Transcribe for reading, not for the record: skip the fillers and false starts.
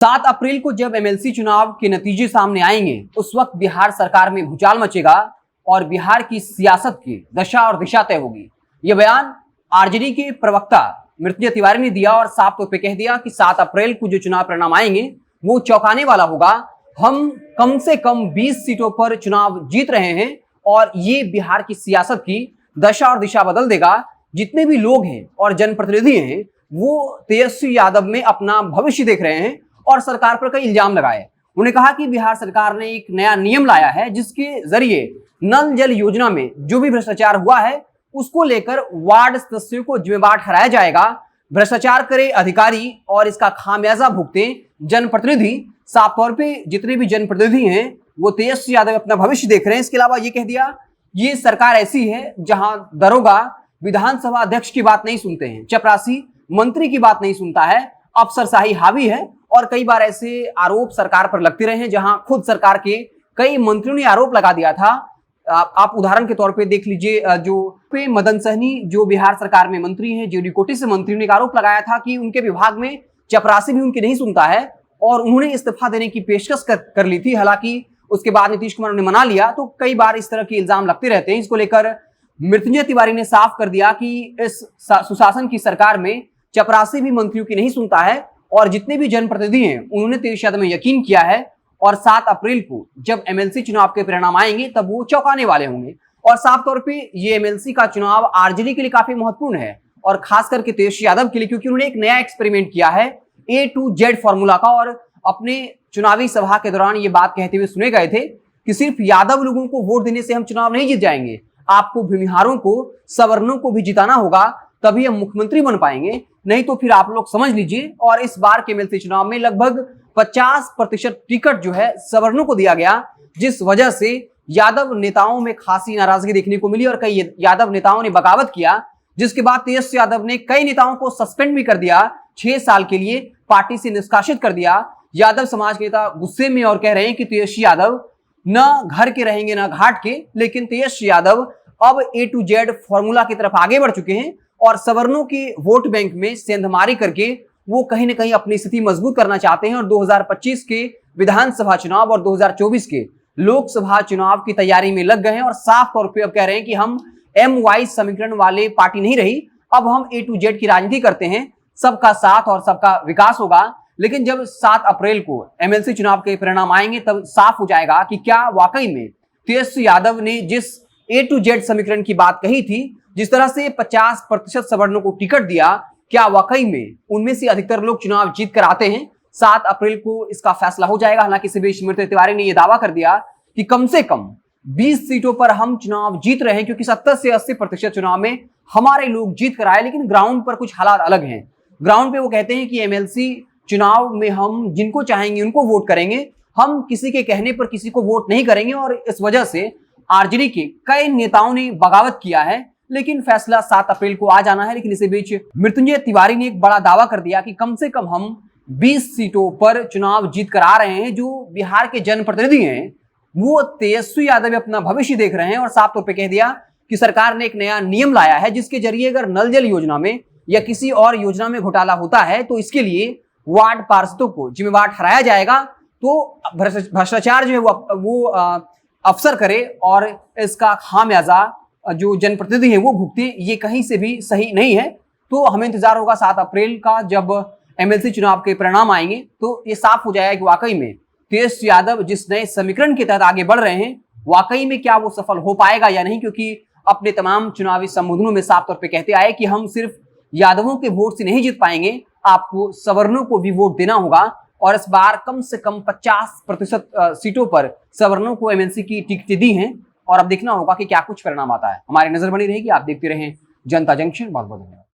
7 अप्रैल को जब एमएलसी चुनाव के नतीजे सामने आएंगे उस वक्त बिहार सरकार में भूचाल मचेगा और बिहार की सियासत की दशा और दिशा तय होगी। यह बयान आरजेडी के प्रवक्ता मृत्युंजय तिवारी ने दिया और साफ तौर पे कह दिया कि 7 अप्रैल को जो चुनाव परिणाम आएंगे वो चौंकाने वाला होगा। हम कम से कम 20 सीटों पर चुनाव जीत रहे हैं और ये बिहार की सियासत की दशा और दिशा बदल देगा। जितने भी लोग हैं और जनप्रतिनिधि हैं वो तेजस्वी यादव में अपना भविष्य देख रहे हैं और सरकार पर कई इल्जाम लगाए। उन्होंने कहा कि बिहार सरकार ने एक नया नियम लाया है जिसके जरिए नल जल योजना में जो भी भ्रष्टाचार हुआ है उसको लेकर वार्ड सदस्यों को जिम्मेदार ठहराया जाएगा। भ्रष्टाचार करे अधिकारी और इसका खामियाजा भुगते जनप्रतिनिधि। साफ तौर पे जितने भी जनप्रतिनिधि हैं वो तेजस्वी यादव अपना भविष्य देख रहे हैं। इसके अलावा ये कह दिया ये सरकार ऐसी है जहां दरोगा विधानसभा अध्यक्ष की बात नहीं सुनते हैं, चपरासी मंत्री की बात नहीं सुनता है, अफसरशाही हावी है। और कई बार ऐसे आरोप सरकार पर लगते रहे हैं जहां खुद सरकार के कई मंत्रियों ने आरोप लगा दिया था। आप उदाहरण के तौर पे देख लीजिए, जो मदन सहनी जो बिहार सरकार में मंत्री हैं, जेडी कोटे से मंत्री ने एक आरोप लगाया था कि उनके विभाग में चपरासी भी उनकी नहीं सुनता है और उन्होंने इस्तीफा देने की पेशकश कर ली थी। हालांकि उसके बाद नीतीश कुमार ने मना लिया। तो कई बार इस तरह के इल्जाम लगते रहते हैं। इसको लेकर मृत्युंजय तिवारी ने साफ कर दिया कि इस सुशासन की सरकार में चपरासी भी मंत्रियों की नहीं सुनता है और जितने भी जनप्रतिनिधि हैं उन्होंने तेजस्वी यादव में यकीन किया है। और 7 अप्रैल को जब एमएलसी चुनाव के परिणाम आएंगे तब वो चौंकाने वाले होंगे। और साफ तौर पे ये एमएलसी का चुनाव आरजेडी के लिए काफी महत्वपूर्ण है और खास करके तेजस्वी यादव के लिए, क्योंकि उन्होंने एक नया एक्सपेरिमेंट किया है A to Z फॉर्मूला का। और अपने चुनावी सभा के दौरान ये बात कहते हुए सुने गए थे कि सिर्फ यादव लोगों को वोट देने से हम चुनाव नहीं जीत जाएंगे, आपको भूमिहारों को, सवर्णों को भी जिताना होगा, तभी हम मुख्यमंत्री बन पाएंगे, नहीं तो फिर आप लोग समझ लीजिए। और इस बार के एमएलसी चुनाव में लगभग 50% टिकट जो है सवर्णों को दिया गया, जिस वजह से यादव नेताओं में खासी नाराजगी देखने को मिली और कई यादव नेताओं ने बगावत किया, जिसके बाद तेजस्वी यादव ने कई नेताओं को सस्पेंड भी कर दिया, 6 साल के लिए पार्टी से निष्कासित कर दिया। यादव समाज के नेता गुस्से में और कह रहे हैं कि तेजस्वी यादव न घर के रहेंगे न घाट के। लेकिन तेजस्वी यादव अब A to Z फॉर्मूला की तरफ आगे बढ़ चुके हैं और सवर्णों के वोट बैंक में सेंधमारी करके वो कहीं ना कहीं अपनी स्थिति मजबूत करना चाहते हैं और 2025 के विधानसभा चुनाव और 2024 के लोकसभा चुनाव की तैयारी में लग गए हैं। और साफ तौर पे अब कह रहे हैं कि हम M-वाइज समीकरण वाले पार्टी नहीं रही, अब हम A to Z की राजनीति करते हैं, सबका साथ और सबका विकास होगा। लेकिन जब 7 अप्रैल को एमएलसी चुनाव के परिणाम आएंगे तब साफ हो जाएगा कि क्या वाकई में तेजस्वी यादव ने जिस A to Z समीकरण की बात कही थी, जिस तरह से 50% सवर्णों को टिकट दिया, क्या वाकई में उनमें से अधिकतर लोग चुनाव जीत कर आते हैं। 7 अप्रैल को इसका फैसला हो जाएगा। हालांकि इसी बीच मृत्युंजय तिवारी ने यह दावा कर दिया कि कम से कम 20 सीटों पर हम चुनाव जीत रहे हैं, क्योंकि 70 से 80% चुनाव में हमारे लोग जीत कर आए। लेकिन ग्राउंड पर कुछ हालात अलग हैं। ग्राउंड पे वो कहते हैं कि एमएलसी चुनाव में हम जिनको चाहेंगे उनको वोट करेंगे, हम किसी के कहने पर किसी को वोट नहीं करेंगे। और इस वजह से आरजेडी के कई नेताओं ने बगावत किया है। लेकिन फैसला 7 अप्रैल को आ जाना है। लेकिन इसी बीच मृत्युंजय तिवारी ने एक बड़ा दावा कर दिया कि कम से कम हम 20 सीटों पर चुनाव जीत कर आ रहे हैं। जो बिहार के जनप्रतिनिधि हैं वो तेजस्वी यादव अपना भविष्य देख रहे हैं और साफ तौर पर कह दिया कि सरकार ने एक नया नियम लाया है जिसके जरिए अगर नल जल योजना में या किसी और योजना में घोटाला होता है तो इसके लिए वार्ड पार्षदों को जिम्मेदार ठहराया जाएगा। तो भ्रष्टाचार जो है वो अफसर करे और इसका खामियाजा जो जनप्रतिनिधि है वो भुगते, ये कहीं से भी सही नहीं है। तो हमें इंतजार होगा 7 अप्रैल का, जब एमएलसी चुनाव के परिणाम आएंगे तो ये साफ हो जाएगा कि वाकई में तेजस्वी यादव जिस नए समीकरण के तहत आगे बढ़ रहे हैं वाकई में क्या वो सफल हो पाएगा या नहीं। क्योंकि अपने तमाम चुनावी संबोधनों में साफ तौर पर कहते आए कि हम सिर्फ यादवों के वोट से नहीं जीत पाएंगे, आपको सवर्णों को भी वोट देना होगा। और इस बार कम से कम 50% सीटों पर सवर्णों को एमएलसी की टिकटें दी हैं और अब देखना होगा कि क्या कुछ परिणाम आता है। हमारी नजर बनी रहेगी। आप देखते रहें जनता जंक्शन। बहुत बहुत धन्यवाद।